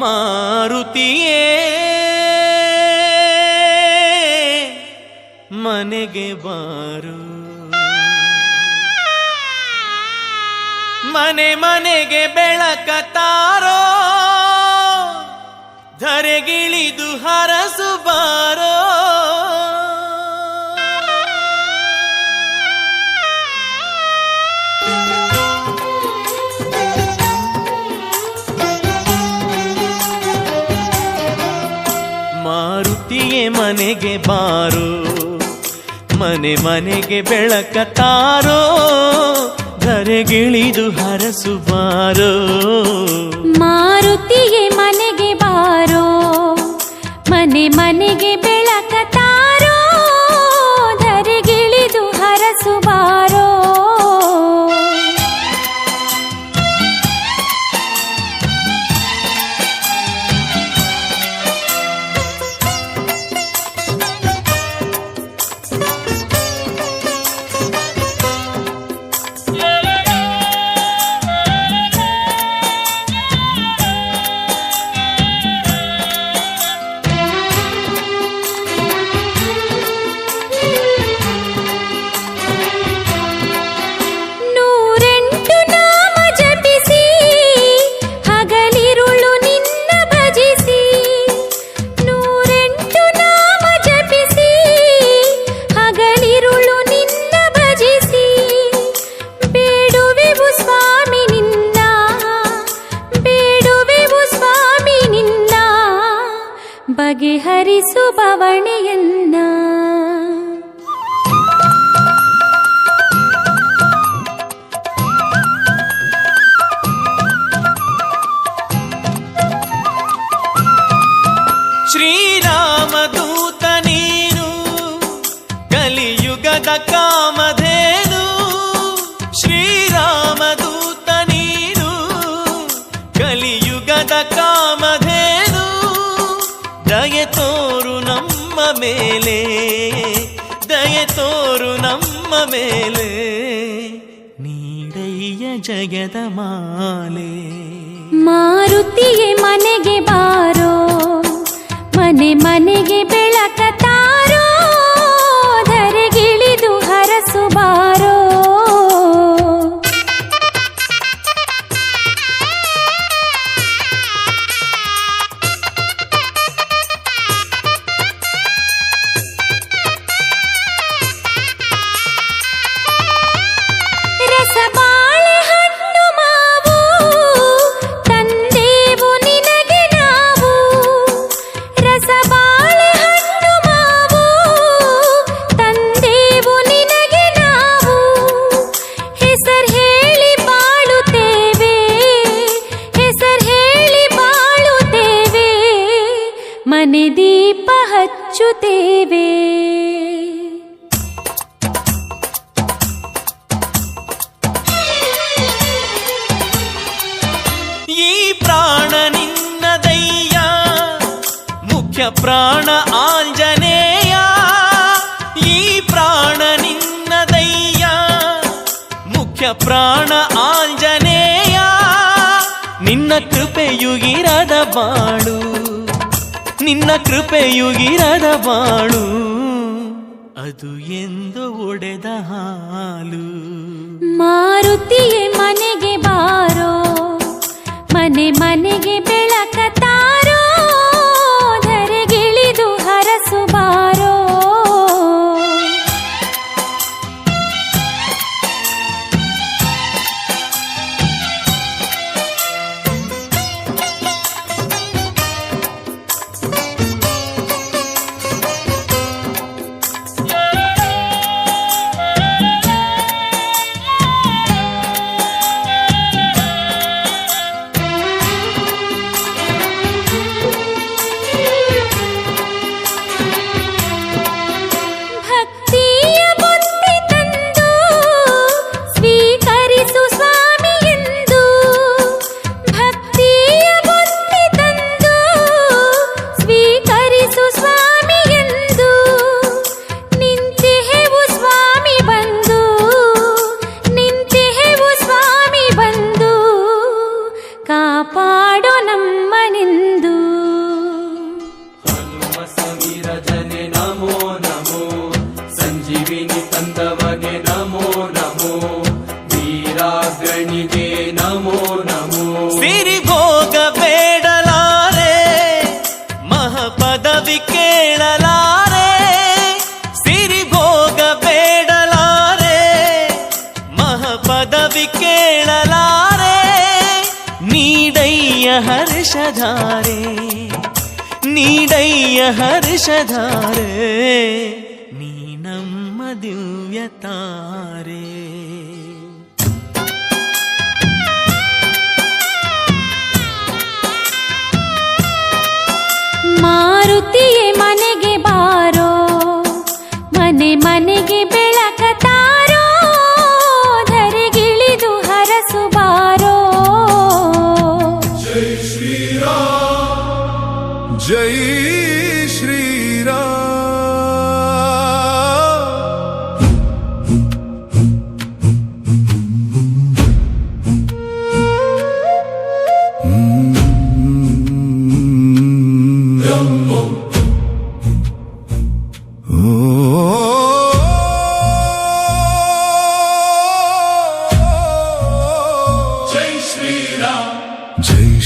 ಮಾರುತಿಯೇ ಮನೆಗೆ ಬಾರು, ಮನೆ ಮನೆಗೆ ಬೆಳಕ ತಾರೋ, ಧರೆಗಿಳಿದು ಹರಸು ಬಾರೋ. ಮಾರುತಿಯೇ ಮನೆಗೆ ಬಾರೋ, ಮನೆ ಮನೆಗೆ ಬೆಳಕ ತಾರೋ, ಧರೆಗಿಳಿದು ಹರಸು ಬಾರೋ. ಮಾರುತಿಯೇ ಮನೆಗೆ ಬಾರೋ, ಮನೆ ಮನೆಗೆ ಬೆಳಕ ತಾರೋ, ಧರೆಗಿಳಿದು ಹರಸು ಬಾರೋ. ಬಗೆಹರಿಸು ಬವಣೆಯನ್ನ. ಶ್ರೀರಾಮದೂತ ನೀನು, ಕಲಿಯುಗದ ಕಾಮಧೇನು. ಶ್ರೀರಾಮದೂತ ನೀನು, ಕಲಿಯುಗದ ಕಾಮಧೇನು. ದಯೆ ತೋರು ನಮ್ಮ ಮೇಲೆ, ದಯೆ ತೋರು ನಮ್ಮ ಮೇಲೆ, ನೀಡಯ್ಯ ಜಗದ ಮಾಲೆ. ಮಾರುತಿಯೇ ಮನೆಗೆ ಬಾರೋ, ಮನೆ ಮನೆಗೆ ಬೆಳಕ ತಾರೋ, ಧರೆಗಿಳಿದು ಹರಸು ಬಾರೋ. ಮನೆ ದೀಪ ಹಚ್ಚುತ್ತೇವೆ. ಈ ಪ್ರಾಣ ನಿನ್ನದಯ್ಯ, ಮುಖ್ಯ ಪ್ರಾಣ ಆಂಜನೇಯ. ಈ ಪ್ರಾಣ ನಿನ್ನದಯ್ಯ, ಮುಖ್ಯ ಪ್ರಾಣ ಆಂಜನೇಯ. ನಿನ್ನ ಕೃಪೆಯುಗಿರದ ಬಾಳು, ನಿನ್ನ ಕೃಪೆಯುಗಿರದ ಬಾಳು, ಅದು ಎಂದು ಒಡೆದ ಹಾಲು. ಮಾರುತಿಯೇ ಮನೆಗೆ ಬಾರೋ, ಮನೆ ಮನೆಗೆ ಬೆಳಕ ತಾರೋ, ಧರೆಗಿಳಿದು ಹರಸು ಬಾರೋ. ಸವಿರಜನೆ ನಮೋ ನಮೋ, ಸಂಜೀವಿನಿ ತಂದವಗೆ ನಮೋ ನಮೋ, ವೀರಾಗ್ರಣಿಗೆ ನಮೋ ನಮೋ. ಸಿರಿಭೋಗ ಬೇಡಲಾರೆ, ಮಹಪದವಿ ಕೇಳಲಾರೆ, ಸಿರಿಭೋಗ ಬೇಡಲಾರೆ, ಮಹಪದವಿ ಕೇಳಲಾರೆ, ನೀಡಯ್ಯ ಹರ್ಷಧಾರೆ, ನೀಡಯ್ಯ ಹರ್ಷಧಾರೆ, ನೀ ನಮ್ಮ ದಿವ್ಯ ತಾರೆ. ಮಾರುತಿಯೇ ಮನೆಗೆ ಬಾರೋ, ಮನೆ ಮನೆಗೆ ಬೆಳಕ ತಾರೋ, ಧರೆಗಿಳಿದು ಹರಸು ಬಾರೋ. ಜೈ ಶ್ರೀರಾಮ್, ಜೈ ಶ್ರೀರಾಮ್. जय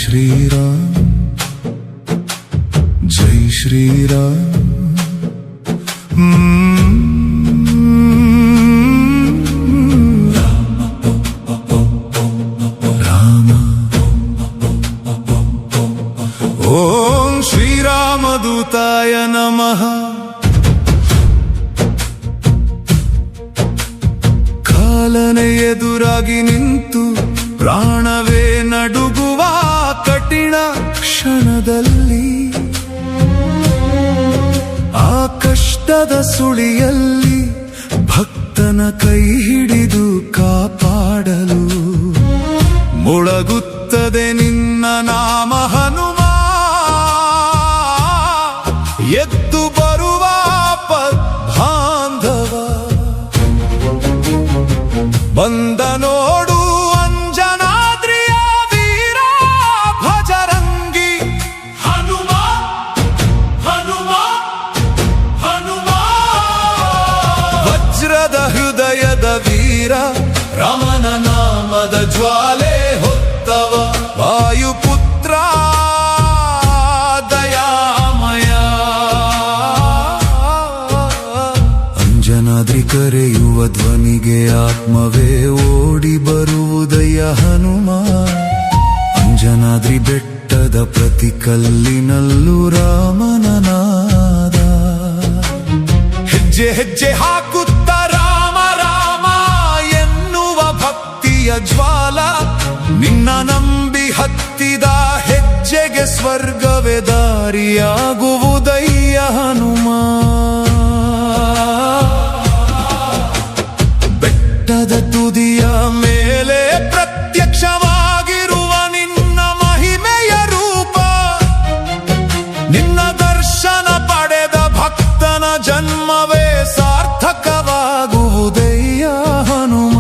श्रीराम, जय श्रीराम. राम ओम श्रीरामदूताय नमः. ಕಾಲನೆ ಎದುರಾಗಿ ನಿಂತು ಪ್ರಾಣವೇ ನಡುಗುವ ಕಠಿಣ ಕ್ಷಣದಲ್ಲಿ, ಆ ಕಷ್ಟದ ಸುಳಿಯಲ್ಲಿ ಭಕ್ತನ ಕೈ ಹಿಡಿದು ಕಾಪಾಡಲು ಮೊಳಗುತ್ತದೆ ನಿನ್ನ ನಾಮ ಹನುಮ. ಎದ್ದು ಬರುವ ಬಾಂಧವ ಬಂದ ನೋಡು ಅಂಜನಾದ್ರಿಯ ವೀರ ಭಜರಂಗಿ ಹನುಮ, ಹನುಮ, ಹನುಮ. ವಜ್ರದ ಹೃದಯದ ವೀರ ರಾಮನ ನಾಮದ ಜ್ವಾಲೆ ಹೊತ್ತವ ವಾಯುಪುತ್ರ ದಯಾಮಯ. ಅಂಜನಾದ್ರಿ ಕರೆಯುವ ಧ್ವನಿಗೆ ಆತ್ಮವೇ ಓಡಿ ಬರುವುದಯ್ಯ ಹನುಮ. ಅಂಜನಾದ್ರಿ ಬೆಟ್ಟದ ಪ್ರತಿ ಕಲ್ಲಿನಲ್ಲೂ ರಾಮನ ನಾದ. ಹೆಜ್ಜೆ ಹೆಜ್ಜೆ ಹಾಕುತ್ತ ರಾಮ ರಾಮ ಎನ್ನುವ ಭಕ್ತಿಯ ಜ್ವಾಲ, ನಿನ್ನ ನಂಬಿ ಹತ್ತಿದ ಹೆಜ್ಜೆಗೆ ಸ್ವರ್ಗವೇ ದಾರಿಯಾಗುವುದಯ್ಯ ಹನುಮ. ಬೆಟ್ಟದ ತುದಿಯ ಮೇಲೆ ಪ್ರತ್ಯಕ್ಷವಾಗಿರುವ ನಿನ್ನ ಮಹಿಮೆಯ ರೂಪ, ನಿನ್ನ ದರ್ಶನ ಪಡೆದ ಭಕ್ತನ ಜನ್ಮವೇ ಸಾರ್ಥಕವಾಗುವುದಯ್ಯ ಹನುಮ.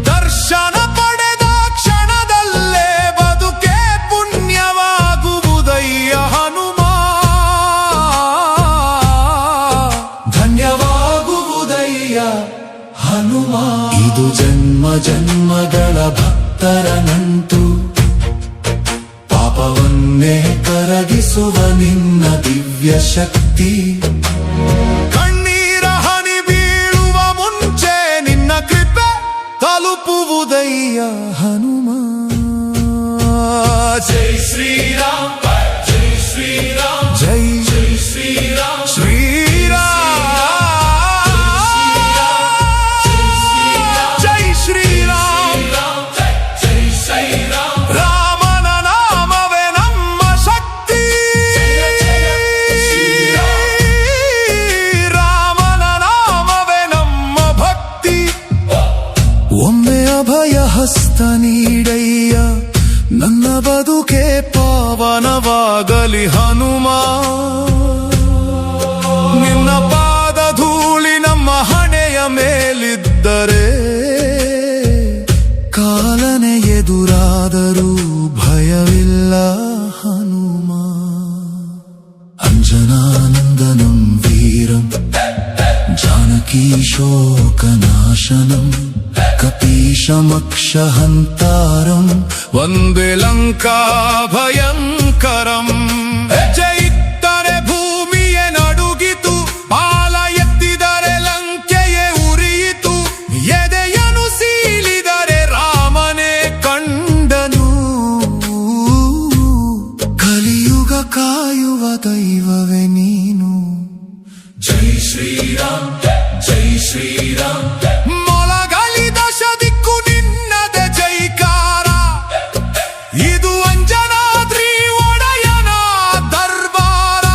ದರ್ಶನ ಪಡೆದ ಕ್ಷಣದಲ್ಲೇ ಬದುಕೆ ಪುಣ್ಯವಾಗುವುದಯ್ಯ ಹನುಮ. ಧನ್ಯವಾಗುವುದಯ್ಯ ಹನುಮ. ಇದು ಜನ್ಮ ಜನ್ಮಗಳ ಭಕ್ತರ ನಂಟು, ಪಾಪವನ್ನೇ ಕರಗಿಸುವ ನಿನ್ನ ದಿವ್ಯ ಶಕ್ತಿ. ಕಣ್ಣೀರ ಹನಿ ಬೀಳುವ ಮುಂಚೆ ನಿನ್ನ ಕೃಪೆ ತಲುಪುವುದಯ್ಯ ಹನುಮ. ಜೈ ಶ್ರೀರಾಮ್, ಜೈ ಶ್ರೀರಾಮ್, ಜೈ ಜೈ ಶ್ರೀರಾಮ್, ಶ್ರೀರಾಮ್, ಜೈ ಶ್ರೀರಾಮ್, ಜೈ ಶ್ರೀರಾಮ್. ರಾಮನ ನಾಮವೇ ನಮ್ಮ ಶಕ್ತಿ, ರಾಮನ ನಾಮವೇ ನಮ್ಮ ಭಕ್ತಿ. ಒಮ್ಮೆ ಅಭಯ ಹಸ್ತ ನೀಡಯ್ಯ, ನನ್ನ ಬದುಕೆ ಪಾವನವಾಗಲಿ ಹನುಮ. ನಿನ್ನ ಪಾದ ಧೂಳಿ ನಮ್ಮ ಹಣೆಯ ಮೇಲಿದ್ದರೆ, ಕಾಲನೆ ಎದುರಾದರೂ ಭಯವಿಲ್ಲ ಹನುಮ. अञ्जनानन्दनं वीरम् जानकीशोकनाशनम् कपीशमक्षहन्तारम् वन्दे लङ्काभयङ्करम् जयित्तरे भूमिये नडुगितु पाल एत्तिदरे लङ्केये उरिಯಿತು ಎದೆಯನ್ನು ಸೀಳಿದರೆ ರಾಮನೇ ಕಂಡನು ಕಲಿಯುಗ ಕಾಯುವ ದೈವವೇ ನೀನು ಜೈ ಶ್ರೀರಾಮ್ ಜೈ ಶ್ರೀರಾಮ್ ಮೊಳಗಲಿ ದಶ ದಿಕ್ಕು ನಿನ್ನದೆ ಜೈಕಾರ ಇದು ಅಂಜನಾದ್ರಿ ಒಡೆಯನ ದರ್ಬಾರ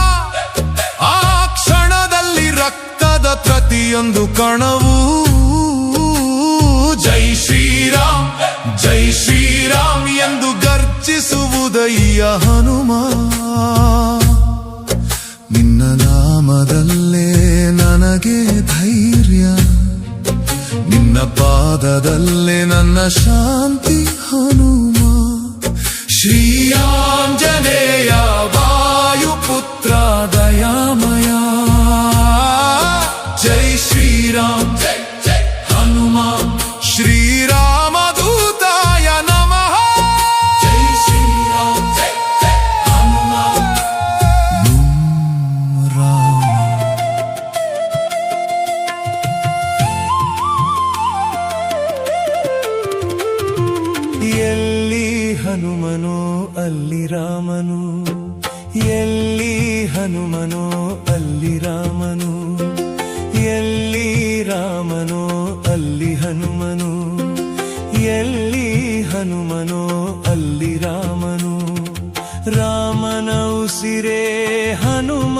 ಆ ಕ್ಷಣದಲ್ಲಿ ರಕ್ತದ ಪ್ರತಿಯೊಂದು ಕಣವು ಜೈ ಶ್ರೀರಾಮ್ ಎಂದು ಗರ್ಜಿಸುವುದಯ್ಯ ಹನುಮ ನಿನ್ನ ನಾಮದಲ್ಲೇ ನನಗೆ ಧೈರ್ಯ ನಿನ್ನ ಪಾದದಲ್ಲೇ ನನ್ನ ಶಾಂತಿ ಹನುಮ ಶ್ರೀಯಾಂಜನೇಯ ವಾಯುಪುತ್ರ ದಯಾಮಯ ಜೈ ಶ್ರೀರಾಮ್ ಹನುಮ ಶ್ರೀರಾಮದೂತಾಯ ನಮಃ ಜೈ ಶ್ರೀರಾಮ್ ಹನುಮ ರಾಮ ಎಲ್ಲಿ ಹನುಮನೋ ಅಲ್ಲಿ ರಾಮನು ಎಲ್ಲಿ ಹನುಮನೋ ಅಲ್ಲಿ ರಾಮನು ಎಲ್ಲಿ ರಾಮನೋ ಅಲ್ಲಿ ಹನುಮನು ಎಲ್ಲಿ ಹನುಮನೋ ಅಲ್ಲಿ ರಾಮನು ರಾಮನ ಉಸಿರೇ ಹನುಮ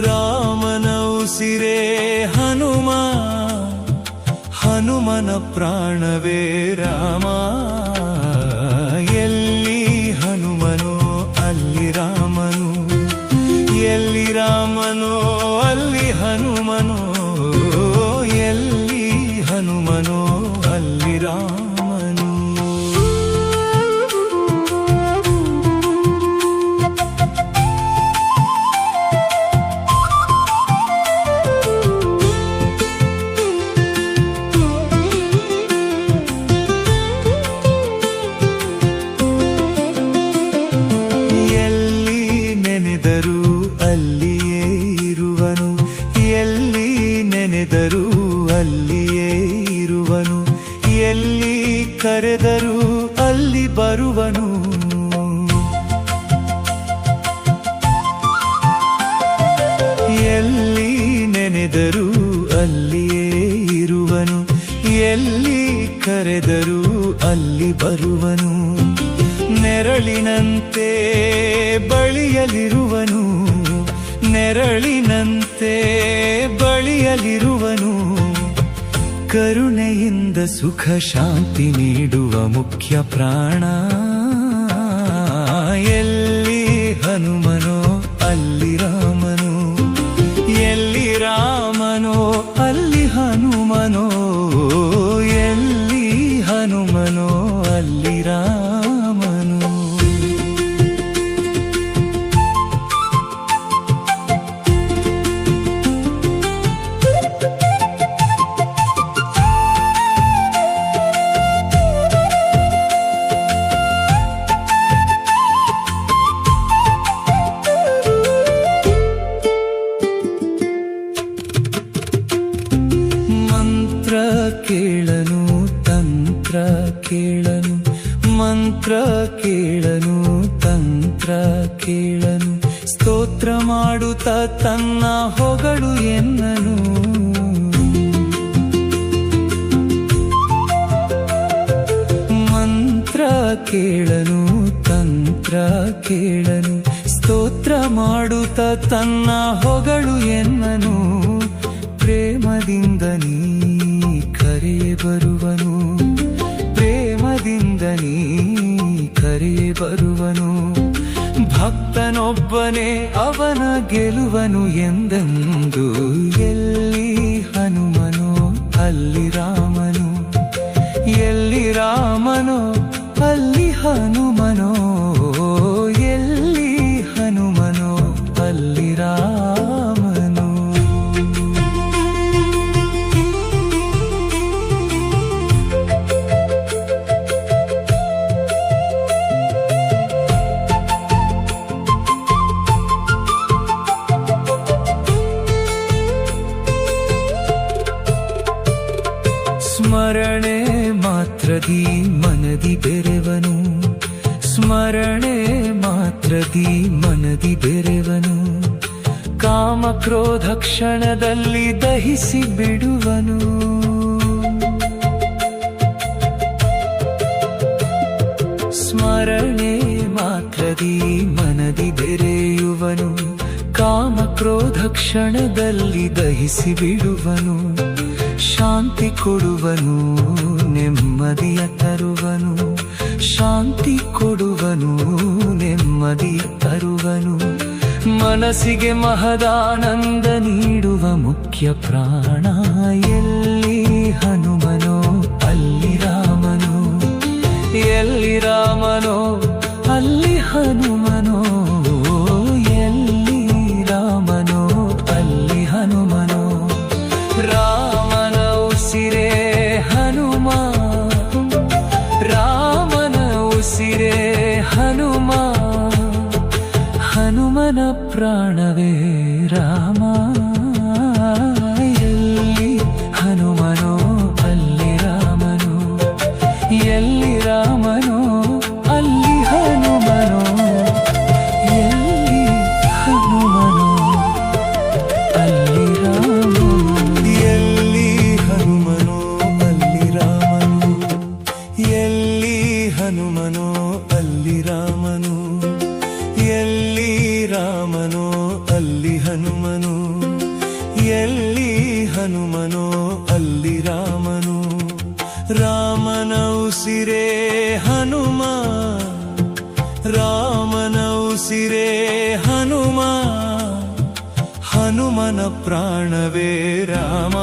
ರಾಮನ ಉಸಿರೇ ಹನುಮ ಹನುಮನ ಪ್ರಾಣವೇ ರಾಮ ಎಲ್ಲಿ ಹನುಮನೋ ಅಲ್ಲಿ ರಾಮನು ಎಲ್ಲಿ ರಾಮನೋ ಅಲ್ಲಿ ಹನುಮನೋ ಎಲ್ಲಿ ಹನುಮನೋ ಅಲ್ಲಿ ರಾಮನು ಅಲ್ಲಿಯೇ ಇರುವನು ಎಲ್ಲಿ ಕರೆದರೂ ಅಲ್ಲಿ ಬರುವನು ಎಲ್ಲಿ ನೆನೆದರೂ ಅಲ್ಲಿಯೇ ಇರುವನು ಎಲ್ಲಿ ಕರೆದರೂ ಅಲ್ಲಿ ಬರುವನು ನೆರಳಿನಂತೆ ಬಳಿಯಲಿರುವನು ನೆರಳಿನಂತೆ ಬಳಿಯಲಿರುವನು ಕರುಣೆಯಿಂದ ಸುಖ ಶಾಂತಿ ನೀಡುವ ಮುಖ್ಯ ಪ್ರಾಣ ಎಲ್ಲಿ ಹನುಮನೋ ಅಲ್ಲಿ ರಾಮನು ಎಲ್ಲಿ ರಾಮನೋ ಅಲ್ಲಿ ಹನುಮನೋ ಎಲ್ಲಿ ಹನುಮನೋ ಅಲ್ಲಿ ರಾಮನು ಕೇಳನು ತಂತ್ರ ಕೇಳನು ಮಂತ್ರ ಕೇಳನು ತಂತ್ರ ಕೇಳನು ಸ್ತೋತ್ರ ಮಾಡುತ್ತ ತನ್ನ ಹೊಗಳು ಎನ್ನನು ಮಂತ್ರ ಕೇಳನು ತಂತ್ರ ಕೇಳನು ಸ್ತೋತ್ರ ಮಾಡುತ್ತ ತನ್ನ ಹೊಗಳು ಎನ್ನನು ಪ್ರೇಮದಿಂದ ನೀ ಕರೆ ಬರುವನು ಪ್ರೇಮದಿಂದ ನೀ ಕರೆ ಬರುವನು ಭಕ್ತನೊಬ್ಬನೇ ಅವನ ಗೆಲುವನು ಎಂದೆಂದು ಎಲ್ಲಿ ಹನುಮನೋ ಅಲ್ಲಿ ರಾಮನು ಎಲ್ಲಿ ರಾಮನೋ ಅಲ್ಲಿ ಹನುಮನೋ ಎಲ್ಲಿ ಹನುಮನೋ ಸ್ಮರಣೆ ಮಾತ್ರದಿ ಮನದಿ ಬೆರೆವನು ಸ್ಮರಣೆ ಮಾತ್ರದಿ ಮನದಿ ಬೆರೆವನು ಕಾಮ ಕ್ರೋಧ ಕ್ಷಣದಲ್ಲಿ ದಹಿಸಿ ಬಿಡುವನು ಸ್ಮರಣೆ ಮಾತ್ರದಿ ಮನದಿ ಬೆರೆಯುವನು ಕಾಮ ಕ್ರೋಧ ಕ್ಷಣದಲ್ಲಿ ದಹಿಸಿ ಬಿಡುವನು ಶಾಂತಿ ಕೊಡುವನು ನೆಮ್ಮದಿಯ ತರುವನು ಶಾಂತಿ ಕೊಡುವನು ನೆಮ್ಮದಿಯ ತರುವನು ಮನಸ್ಸಿಗೆ ಮಹದಾನಂದ ನೀಡುವ ಮುಖ್ಯ ಪ್ರಾಣ ಎಲ್ಲಿ ಹನುಮನೋ ಅಲ್ಲಿ ರಾಮನೋ ಎಲ್ಲಿ ರಾಮನೋ ಅಲ್ಲಿ ಹನುಮನೋ ಎಲ್ಲಿ ರಾಮನೋ ಅಲ್ಲಿ ಹನುಮನೋ ರಾಮನ ಉಸಿರೇ ಹನುಮ ರಾಮನ ಉಸಿರೇ ಹನುಮ ಹನುಮನ ಪ್ರಾಣವೇ ರಾಮ ಎಲ್ಲಿ ಹನುಮನೋ ಅಲ್ಲಿ ರಾಮನೋ ಎಲ್ಲಿ ರಾಮನೋ ಅಲ್ಲಿ ಹನುಮನೋ ಎಲ್ಲಿ ಹನುಮನೋ ಅಲ್ಲಿ ರಾಮನೋ ಎಲ್ಲಿ ಹನುಮನೋ ಅಲ್ಲಿ ರಾಮನು ಎಲ್ಲಿ ಹನುಮನೋ ಅಲ್ಲಿ ರಾಮನು ಎಲ್ಲಿ ರಾಮನೋ ಅಲ್ಲಿ ಹನುಮನು ಎಲ್ಲಿ ಹನುಮನೋ ಅಲ್ಲಿ ರಾಮನು ರಾಮನ ಉಸಿರೇ ಹನುಮ ರಾಮನ ಉಸಿರೇ ಹನುಮ ಹನುಮನ ಪ್ರಾಣವೇ ರಾಮ